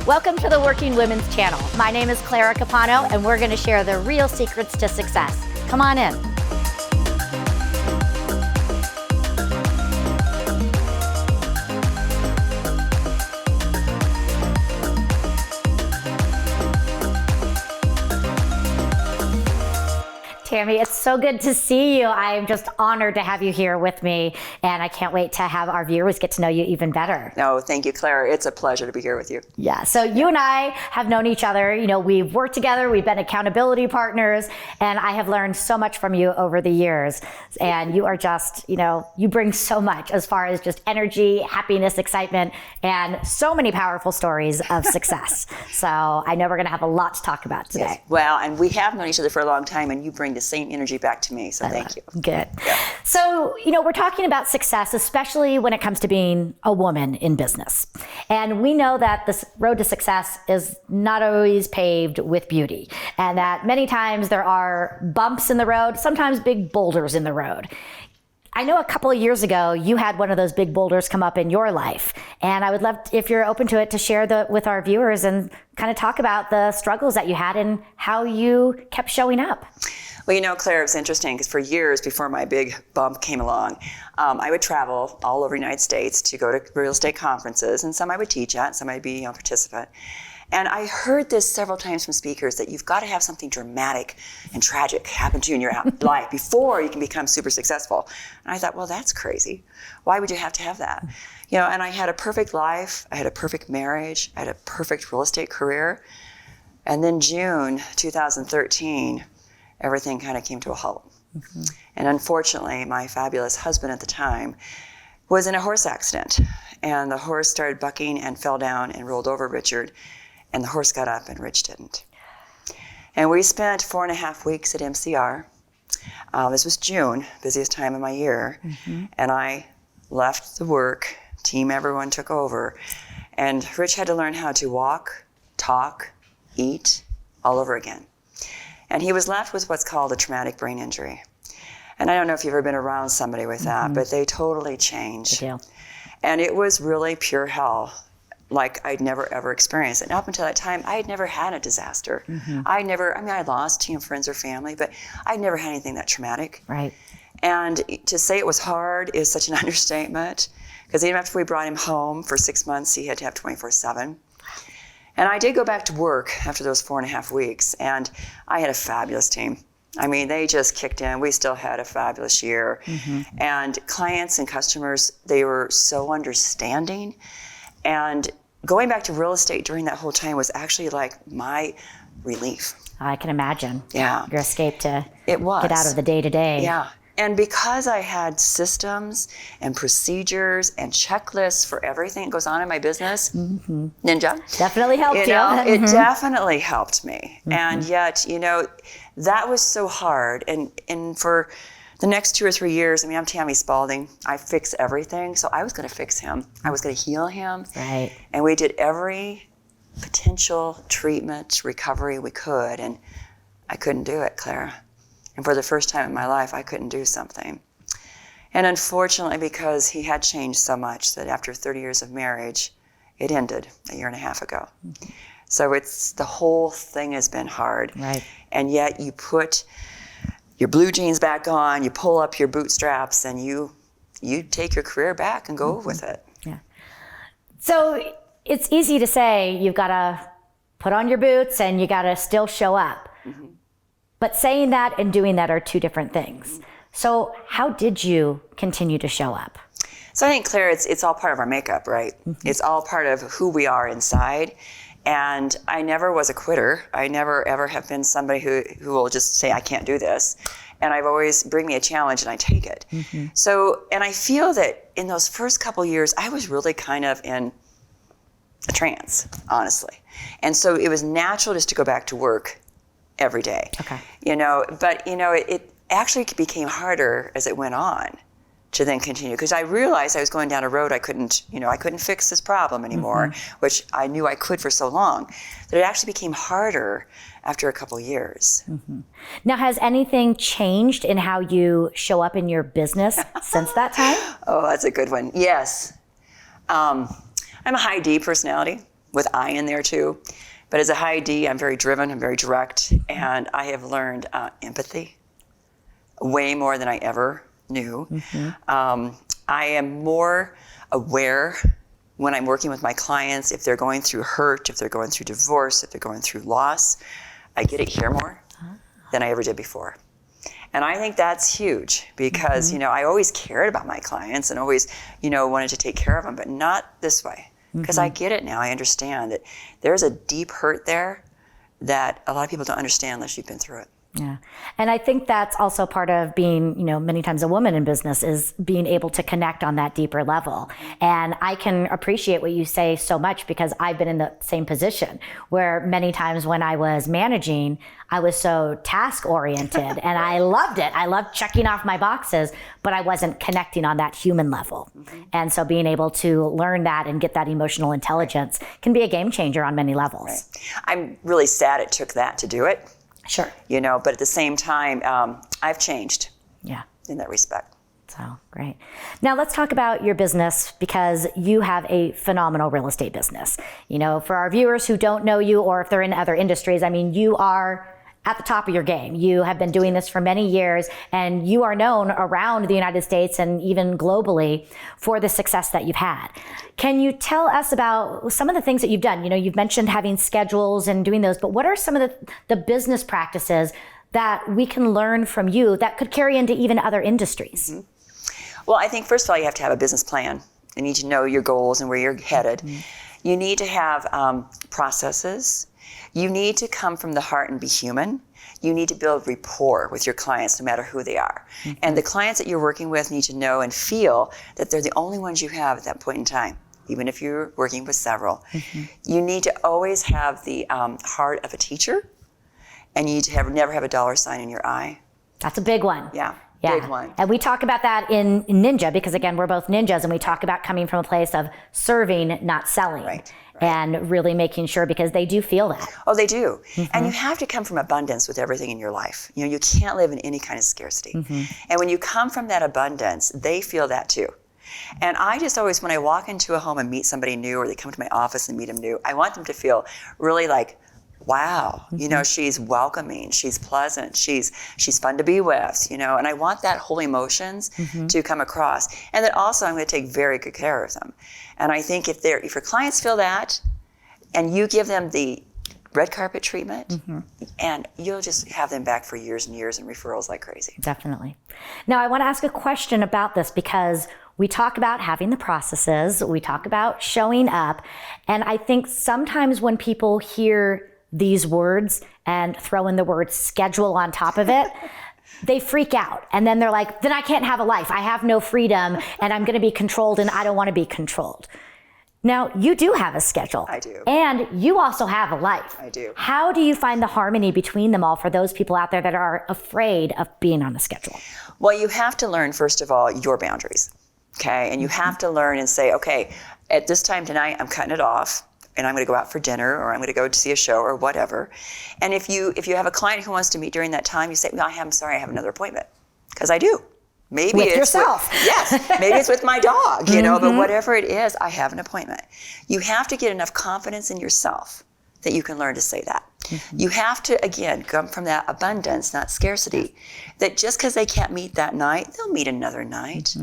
Welcome to the Working Women's Channel. My name is Clara Capano, and we're going to share the real secrets to success. Come on in. Tami, it's so good to see you. I'm just honored to have you here with me, and I can't wait to have our viewers get to know you even better. No, thank you, Clara. It's a pleasure to be here with you. Yeah, so you and I have known each other. You know, we've worked together, we've been accountability partners, and I have learned so much from you over the years. And you are just, you know, you bring so much as far as just energy, happiness, excitement, and so many powerful stories of success. So I know we're going to have a lot to talk about today. Yes. Well, and we have known each other for a long time, and you bring the same energy back to me, so thank you. Good. Yeah. So, you know, we're talking about success, especially when it comes to being a woman in business. And we know that this road to success is not always paved with beauty, and that many times there are bumps in the road, sometimes big boulders in the road. I know a couple of years ago, you had one of those big boulders come up in your life. And I would love, if you're open to it, to share with our viewers and kind of talk about the struggles that you had and how you kept showing up. Well, you know, Claire, it's interesting because for years before my big bump came along, I would travel all over the United States to go to real estate conferences, and some I would teach at, and some I'd be a participant. And I heard this several times from speakers that you've got to have something dramatic and tragic happen to you in your life before you can become super successful. And I thought, well, that's crazy. Why would you have to have that? You know, and I had a perfect life, I had a perfect marriage, I had a perfect real estate career. And then June 2013, everything kind of came to a halt. Mm-hmm. And unfortunately, my fabulous husband at the time was in a horse accident. And the horse started bucking and fell down and rolled over Richard. And the horse got up and Rich didn't. And we spent 4.5 weeks at MCR. This was June, busiest time of my year. Mm-hmm. And I left the work, everyone took over. And Rich had to learn how to walk, talk, eat, all over again. And he was left with what's called a traumatic brain injury. And I don't know if you've ever been around somebody with that, but they totally change. And it was really pure hell, like I'd never ever experienced. And up until that time, I had never had a disaster. Mm-hmm. I lost friends or family, but I'd never had anything that traumatic. Right. And to say it was hard is such an understatement, because even after we brought him home for 6 months, he had to have 24/7. And I did go back to work after those 4.5 weeks, and I had a fabulous team. I mean, they just kicked in. We still had a fabulous year. Mm-hmm. And clients and customers, they were so understanding. And going back to real estate during that whole time was actually like my relief. I can imagine. Yeah. Your escape to get out of the day-to-day. Yeah. And because I had systems and procedures and checklists for everything that goes on in my business, mm-hmm. Ninja. Definitely helped you. It definitely helped me. Mm-hmm. And yet, that was so hard. And for the next 2 or 3 years, I'm Tami Spaulding. I fix everything. So I was going to fix him. I was going to heal him. Right. And we did every potential treatment, recovery we could. And I couldn't do it, Clara. And for the first time in my life, I couldn't do something. And unfortunately, because he had changed so much that after 30 years of marriage, it ended a 1.5 years ago. Mm-hmm. So the whole thing has been hard. Right. And yet you put your blue jeans back on, you pull up your bootstraps, and you take your career back and go mm-hmm. with it. Yeah. So it's easy to say you've got to put on your boots and you got to still show up. Mm-hmm. But saying that and doing that are two different things. So how did you continue to show up? So I think, Claire, it's all part of our makeup, right? Mm-hmm. It's all part of who we are inside. And I never was a quitter. I never ever have been somebody who will just say, I can't do this. And I've always bring me a challenge and I take it. Mm-hmm. So, and I feel that in those first couple years, I was really kind of in a trance, honestly. And so it was natural just to go back to work every day. Okay. But it actually became harder as it went on to then continue, because I realized I was going down a road I couldn't fix this problem anymore, mm-hmm. which I knew I could for so long, that it actually became harder after a couple years. Mm-hmm. Now, has anything changed in how you show up in your business since that time? Oh, that's a good one. Yes. I'm a high D personality. with I in there too. But as a high D, I'm very driven, I'm very direct, and I have learned empathy way more than I ever knew. I am more aware when I'm working with my clients, if they're going through hurt, if they're going through divorce, if they're going through loss, I get it here more than I ever did before. And I think that's huge because, I always cared about my clients and always, wanted to take care of them, but not this way. Because I get it now. I understand that there's a deep hurt there that a lot of people don't understand unless you've been through it. Yeah. And I think that's also part of being, many times a woman in business is being able to connect on that deeper level. And I can appreciate what you say so much because I've been in the same position where many times when I was managing, I was so task oriented and I loved it. I loved checking off my boxes, but I wasn't connecting on that human level. And so being able to learn that and get that emotional intelligence can be a game changer on many levels. Right. I'm really sad it took that to do it. Sure. But at the same time, I've changed in that respect. So great. Now let's talk about your business because you have a phenomenal real estate business. For our viewers who don't know you or if they're in other industries, you are at the top of your game. You have been doing this for many years and you are known around the United States and even globally for the success that you've had. Can you tell us about some of the things that you've done? You've mentioned having schedules and doing those, but what are some of the business practices that we can learn from you that could carry into even other industries? Well, I think first of all, you have to have a business plan. You need to know your goals and where you're headed. You need to have processes. You need to come from the heart and be human. You need to build rapport with your clients, no matter who they are. And the clients that you're working with need to know and feel that they're the only ones you have at that point in time, even if you're working with several. You need to always have the heart of a teacher, and you need to never have a dollar sign in your eye. That's a big one. Yeah. Big one. And we talk about that in Ninja because, again, we're both ninjas and we talk about coming from a place of serving, not selling. Right. And really making sure because they do feel that. Oh, they do. And you have to come from abundance with everything in your life. You can't live in any kind of scarcity. And when you come from that abundance, they feel that too. And I just always, when I walk into a home and meet somebody new or they come to my office and meet them new, I want them to feel really like, wow, she's welcoming, she's pleasant, she's fun to be with, and I want that whole emotions to come across. And that also I'm going to take very good care of them. And I think if your clients feel that and you give them the red carpet treatment, and you'll just have them back for years and years and referrals like crazy. Definitely. Now, I want to ask a question about this because we talk about having the processes, we talk about showing up, and I think sometimes when people hear these words and throw in the word schedule on top of it, they freak out. And then they're like, then I can't have a life. I have no freedom and I'm going to be controlled and I don't want to be controlled. Now, you do have a schedule. I do. And you also have a life. I do. How do you find the harmony between them all for those people out there that are afraid of being on a schedule? Well, you have to learn, first of all, your boundaries. Okay. And you have to learn and say, okay, at this time tonight, I'm cutting it off. And I'm going to go out for dinner or I'm going to go to see a show or whatever. And if you have a client who wants to meet during that time, you say, well, I'm sorry, I have another appointment. Because I do. Maybe with it's yourself. Yes, maybe it's with my dog, but whatever it is, I have an appointment. You have to get enough confidence in yourself that you can learn to say that. You have to, again, come from that abundance, not scarcity, that just because they can't meet that night, they'll meet another night.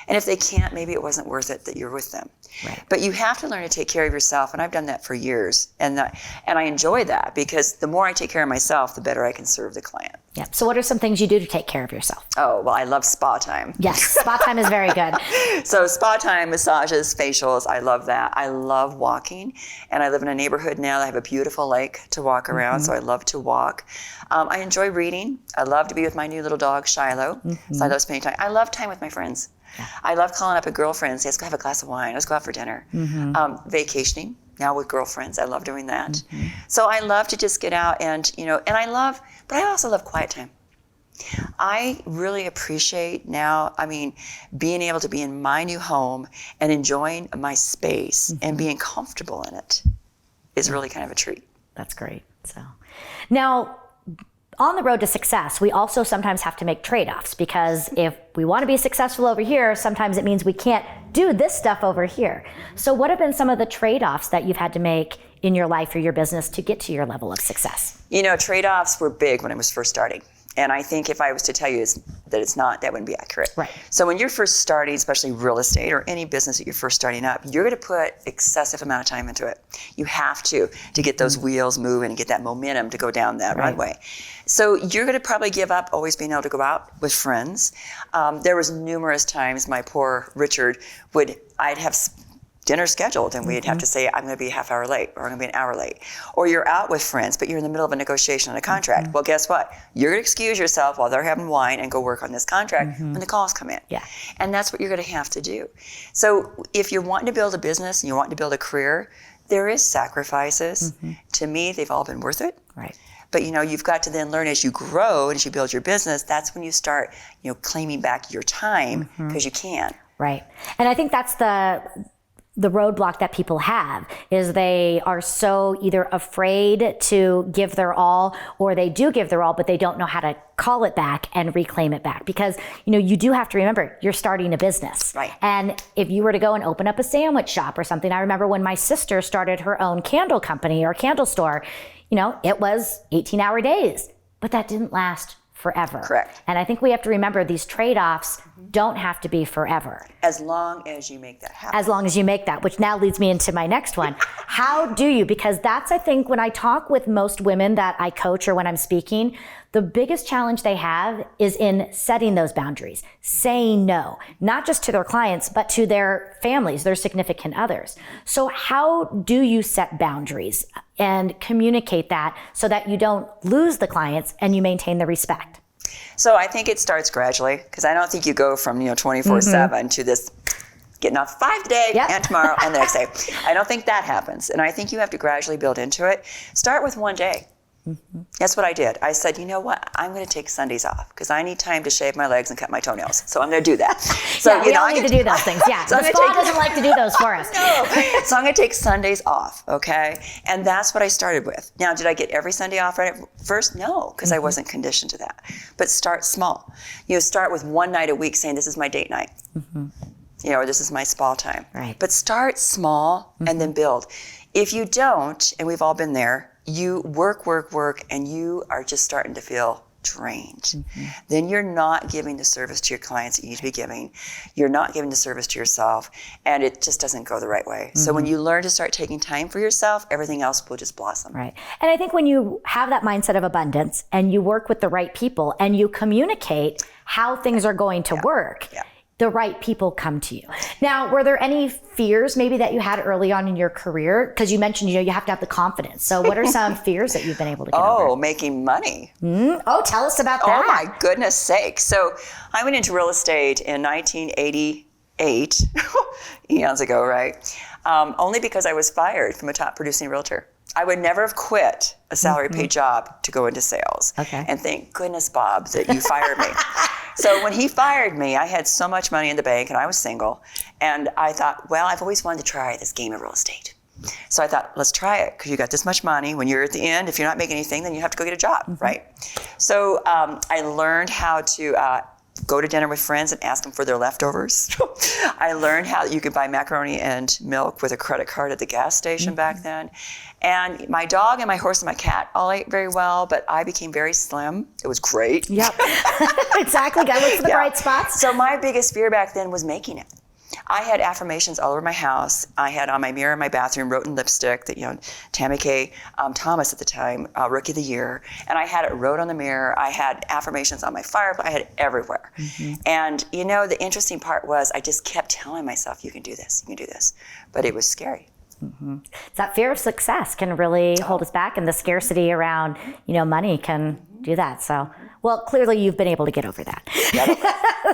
And if they can't, maybe it wasn't worth it that you're with them. Right. But you have to learn to take care of yourself, and I've done that for years. And I enjoy that because the more I take care of myself, the better I can serve the client. Yeah. So what are some things you do to take care of yourself? Oh, well, I love spa time. Yes, spa time is very good. So spa time, massages, facials, I love that. I love walking, and I live in a neighborhood now that I have a beautiful lake to walk around, so I love to walk. I enjoy reading. I love to be with my new little dog, Shiloh, so I love spending time. I love time with my friends. Yeah. I love calling up a girlfriend and saying, let's go have a glass of wine, let's go out for dinner. Vacationing now with girlfriends, I love doing that. So I love to just get out and, but I also love quiet time. I really appreciate now, being able to be in my new home and enjoying my space and being comfortable in it is really kind of a treat. That's great. So now, on the road to success, we also sometimes have to make trade-offs, because if we want to be successful over here, sometimes it means we can't do this stuff over here. So what have been some of the trade-offs that you've had to make in your life or your business to get to your level of success? Trade-offs were big when I was first starting. And I think if I was to tell you that it's not, that wouldn't be accurate. Right. So when you're first starting, especially real estate or any business that you're first starting up, you're going to put excessive amount of time into it. You have to get those wheels moving and get that momentum to go down that runway. So you're going to probably give up always being able to go out with friends. There was numerous times my poor Richard I'd have dinner scheduled and we'd have to say, I'm going to be a half hour late, or I'm going to be an hour late. Or you're out with friends, but you're in the middle of a negotiation on a contract. Well, guess what? You're going to excuse yourself while they're having wine and go work on this contract when the calls come in. Yeah. And that's what you're going to have to do. So if you're wanting to build a business and you're wanting to build a career, there is sacrifices. To me, they've all been worth it. Right. But you've got to then learn as you grow and as you build your business, that's when you start, claiming back your time, because you can. Right. And I think that's the roadblock that people have, is they are so either afraid to give their all, or they do give their all, but they don't know how to call it back and reclaim it back. Because, you do have to remember, you're starting a business. Right. And if you were to go and open up a sandwich shop or something, I remember when my sister started her own candle company or candle store, it was 18-hour days, but that didn't last forever. Correct. And I think we have to remember these trade-offs don't have to be forever. As long as you make that happen. As long as you make that, which now leads me into my next one. How do you? Because that's, I think, when I talk with most women that I coach or when I'm speaking, the biggest challenge they have is in setting those boundaries, saying no, not just to their clients, but to their families, their significant others. So how do you set boundaries and communicate that so that you don't lose the clients and you maintain the respect? So I think it starts gradually, because I don't think you go from 24/7 to this getting off 5 today and tomorrow and the next day. I don't think that happens, and I think you have to gradually build into it. Start with one day. That's what I did. I said, you know what? I'm going to take Sundays off because I need time to shave my legs and cut my toenails. So I'm going to do that. So we all need to do those things. Yeah, so the spa doesn't like to do those for us. No. So I'm going to take Sundays off, okay? And that's what I started with. Now, did I get every Sunday off right at first? No, because I wasn't conditioned to that. But start small. Start with one night a week saying, this is my date night. Or this is my spa time. Right. But start small and then build. If you don't, and we've all been there, you work, and you are just starting to feel drained. Then you're not giving the service to your clients that you need to be giving. You're not giving the service to yourself, and it just doesn't go the right way. So when you learn to start taking time for yourself, everything else will just blossom. Right. And I think when you have that mindset of abundance and you work with the right people and you communicate how things are going to work, the right people come to you. Now, were there any fears maybe that you had early on in your career? Because you mentioned, you have to have the confidence. So what are some fears that you've been able to get over? Making money. Oh, tell us about that. Oh, my goodness sake. So I went into real estate in 1988, eons ago, right? Only because I was fired from a top producing realtor. I would never have quit a salary paid job to go into sales. Okay. And thank goodness, Bob, that you fired me. So when he fired me, I had so much money in the bank and I was single. And I thought, well, I've always wanted to try this game of real estate. So I thought, let's try it, because you got this much money. When you're at the end, if you're not making anything, then you have to go get a job, right? So I learned how to go to dinner with friends and ask them for their leftovers. I learned how you could buy macaroni and milk with a credit card at the gas station back then. And my dog and my horse and my cat all ate very well, but I became very slim. It was great. Yep. Exactly. Got to look for the bright spots. So my biggest fear back then was making it. I had affirmations all over my house. I had on my mirror in my bathroom, wrote in lipstick that, Tami Tamis at the time, Rookie of the Year. And I had it wrote on the mirror. I had affirmations on my fireplace. I had it everywhere. And, the interesting part was I just kept telling myself, you can do this, you can do this. But it was scary. That fear of success can really hold us back, and the scarcity around, money can do that. So, well, clearly you've been able to get over that.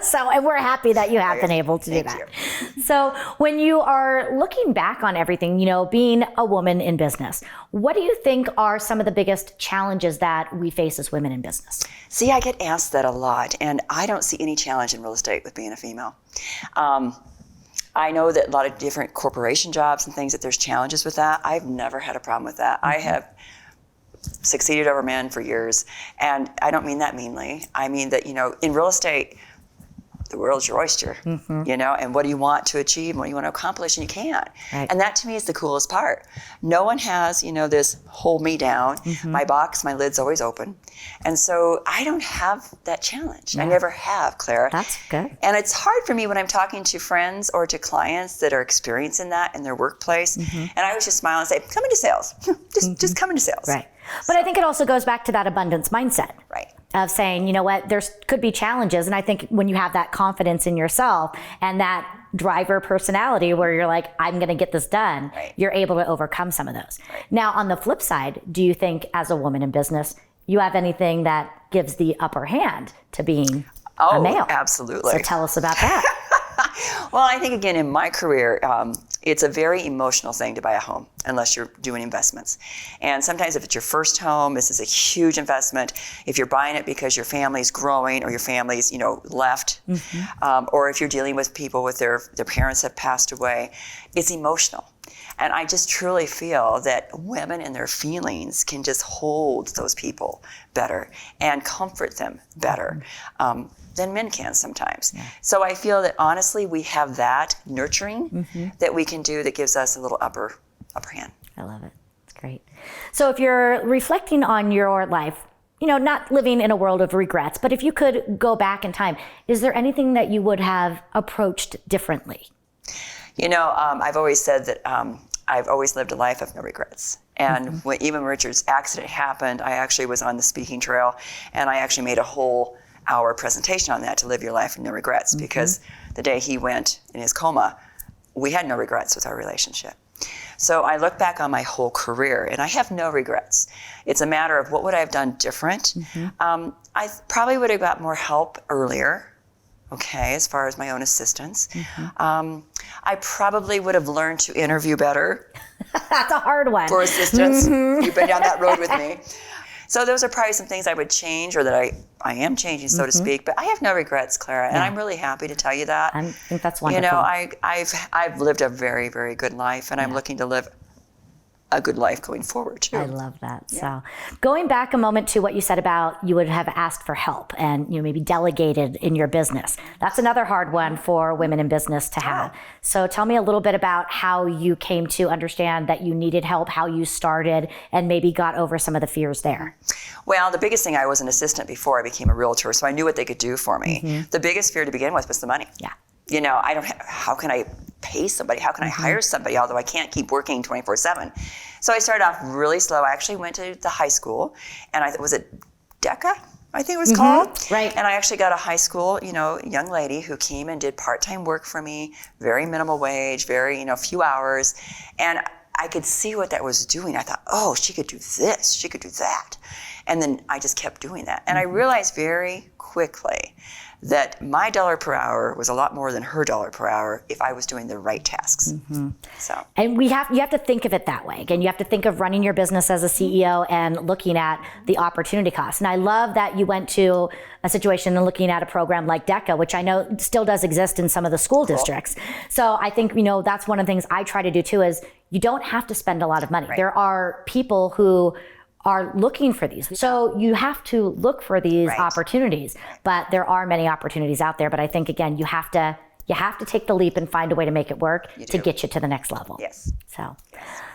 So, and we're happy that you have been able to do that. So when you are looking back on everything, being a woman in business, what do you think are some of the biggest challenges that we face as women in business? See, I get asked that a lot, and I don't see any challenge in real estate with being a female. I know that a lot of different corporation jobs and things, that there's challenges with that. I've never had a problem with that. I have succeeded over men for years. And I don't mean that meanly. I mean that, in real estate, the world's your oyster, and what do you want to achieve and what do you want to accomplish, and you can't. Right. And that to me is the coolest part. No one has, this hold me down. My box, my lid's always open. And so I don't have that challenge. I never have, Clara. That's good. And it's hard for me when I'm talking to friends or to clients that are experiencing that in their workplace. And I always just smile and say, come into sales. just come into sales. Right. But I think it also goes back to that abundance mindset. Right. Of saying, you know what, there could be challenges. And I think when you have that confidence in yourself and that driver personality where you're like, I'm going to get this done, you're able to overcome some of those. Right. Now, on the flip side, do you think as a woman in business, you have anything that gives the upper hand to being a male? Absolutely. So tell us about that. Well, I think, again, in my career, it's a very emotional thing to buy a home unless you're doing investments. And sometimes if it's your first home, this is a huge investment. If you're buying it because your family's growing or your family's, left, or if you're dealing with people with their parents have passed away, it's emotional. And I just truly feel that women and their feelings can just hold those people better and comfort them better than men can sometimes. Yeah. So I feel that honestly we have that nurturing that we can do that gives us a little upper hand. I love it. It's great. So if you're reflecting on your life, not living in a world of regrets, but if you could go back in time, is there anything that you would have approached differently? I've always said that I've always lived a life of no regrets. And when even Richard's accident happened, I actually was on the speaking trail, and I actually made a whole hour presentation on that, to live your life with no regrets, because the day he went in his coma, we had no regrets with our relationship. So I look back on my whole career, and I have no regrets. It's a matter of what would I have done different. I probably would have got more help earlier. Okay, as far as my own assistance. I probably would have learned to interview better. That's a hard one. For assistance. You've been down that road with me. So those are probably some things I would change, or that I am changing, so to speak. But I have no regrets, Clara, and I'm really happy to tell you that. I think that's wonderful. I've lived a very, very good life, and I'm looking to live a good life going forward too. I love that. Yeah. So going back a moment to what you said about you would have asked for help and maybe delegated in your business. That's another hard one for women in business to have. So tell me a little bit about how you came to understand that you needed help, how you started, and maybe got over some of the fears there. Well, the biggest thing, I was an assistant before I became a realtor, so I knew what they could do for me. The biggest fear to begin with was the money. Yeah. How can I pay somebody? How can I hire somebody, although I can't keep working 24/7? So I started off really slow. I actually went to the high school, and was it DECA? I think it was called. Right. And I actually got a high school, young lady who came and did part-time work for me, very minimal wage, very, few hours. And I could see what that was doing. I thought, oh, she could do this, she could do that. And then I just kept doing that. And I realized very quickly that my dollar per hour was a lot more than her dollar per hour if I was doing the right tasks. So. And you have to think of it that way. Again, you have to think of running your business as a CEO and looking at the opportunity cost. And I love that you went to a situation and looking at a program like DECA, which I know still does exist in some of the school districts. So I think, that's one of the things I try to do too, is you don't have to spend a lot of money. Right. There are people who are looking for these. So you have to look for these opportunities, but there are many opportunities out there. But I think, again, you have to take the leap and find a way to make it work to get you to the next level. Yes.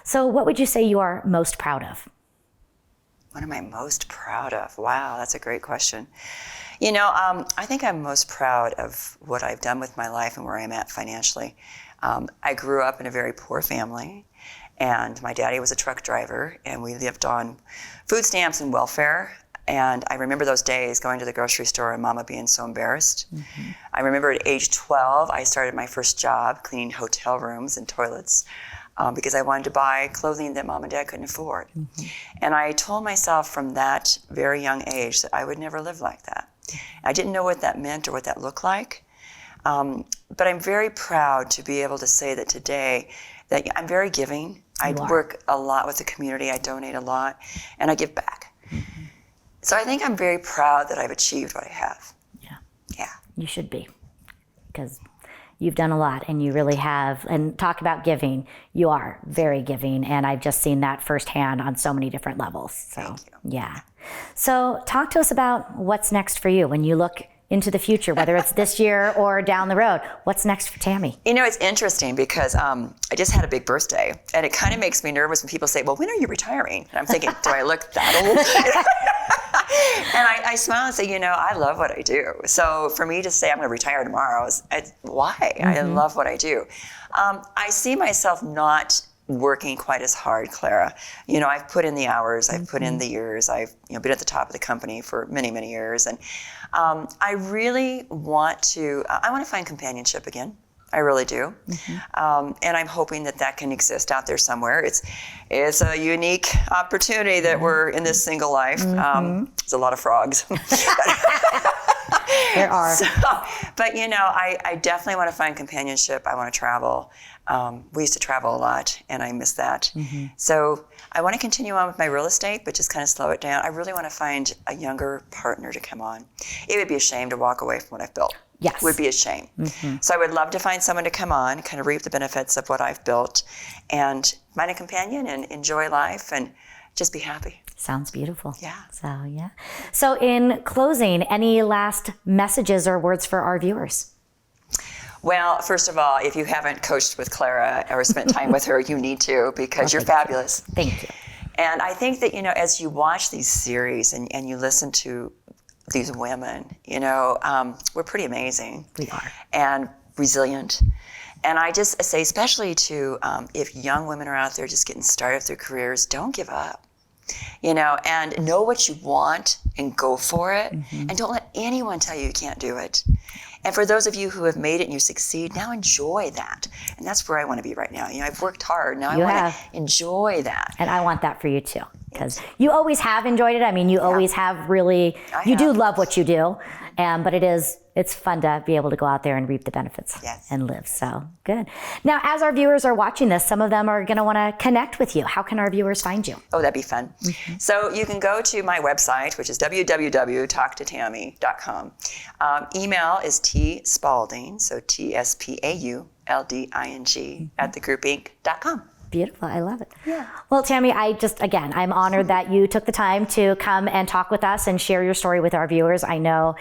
So what would you say you are most proud of? What am I most proud of? Wow, that's a great question. I think I'm most proud of what I've done with my life and where I'm at financially. I grew up in a very poor family. And my daddy was a truck driver, and we lived on food stamps and welfare. And I remember those days going to the grocery store and Mama being so embarrassed. I remember at age 12, I started my first job cleaning hotel rooms and toilets because I wanted to buy clothing that Mom and Dad couldn't afford. And I told myself from that very young age that I would never live like that. I didn't know what that meant or what that looked like. But I'm very proud to be able to say that today that I'm very giving. I work a lot with the community. I donate a lot, and I give back. So I think I'm very proud that I've achieved what I have. Yeah. You should be, because you've done a lot, and you really have. And talk about giving. You are very giving, and I've just seen that firsthand on so many different levels. So, Thank you. yeah. So talk to us about what's next for you when you look into the future, whether it's this year or down the road. What's next for Tami? You know, it's interesting because I just had a big birthday, and it kind of makes me nervous when people say, well, when are you retiring? And I'm thinking, do I look that old? And I smile and say, you know, I love what I do. So for me to say I'm going to retire tomorrow, why? I love what I do. I see myself not working quite as hard, Clara. You know, I've put in the hours, I've put in the years, I've been at the top of the company for many, many years, and I really want to. I want to find companionship again. I really do, and I'm hoping that can exist out there somewhere. It's a unique opportunity that we're in this single life. There's a lot of frogs. There are. But you know, I definitely want to find companionship. I want to travel. We used to travel a lot, and I miss that. So I want to continue on with my real estate, but just kind of slow it down. I really want to find a younger partner to come on. It would be a shame to walk away from what I've built. Yes. Would be a shame. So I would love to find someone to come on, kind of reap the benefits of what I've built, and find a companion and enjoy life and just be happy. Sounds beautiful. Yeah. So, yeah. So in closing, any last messages or words for our viewers? Well, first of all, if you haven't coached with Clara or spent time with her, you need to, because you're fabulous. Thank you. And I think that, you know, as you watch these series and you listen to these women, you know, we're pretty amazing. We are. And resilient. And I just say, especially to if young women are out there just getting started with their careers, don't give up. You know, and know what you want and go for it. And don't let anyone tell you can't do it. And for those of you who have made it and you succeed, now enjoy that. And that's where I want to be right now. You know, I've worked hard. Now I want to enjoy that. And I want that for you too, because you always have enjoyed it. I mean, you always have really, you do love what you do. But it's fun to be able to go out there and reap the benefits and live. So good. Now, as our viewers are watching this, some of them are going to want to connect with you. How can our viewers find you? Oh, that'd be fun. So you can go to my website, which is www.talktotami.com. Email is tspaulding, so TSPAULDING at thegroupinc.com. Beautiful. I love it. Yeah. Well, Tami, I'm honored that you took the time to come and talk with us and share your story with our viewers. I know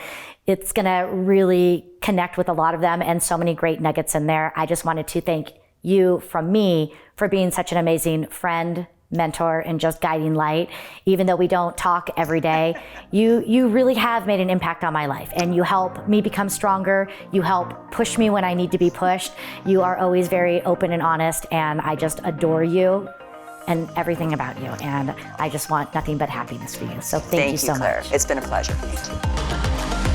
it's going to really connect with a lot of them, and so many great nuggets in there. I just wanted to thank you from me for being such an amazing friend, mentor, and just guiding light. Even though we don't talk every day, you really have made an impact on my life, and you help me become stronger. You help push me when I need to be pushed. You are always very open and honest, and I just adore you and everything about you. And I just want nothing but happiness for you. So thank you so Claire. much. It's been a pleasure. Thank you.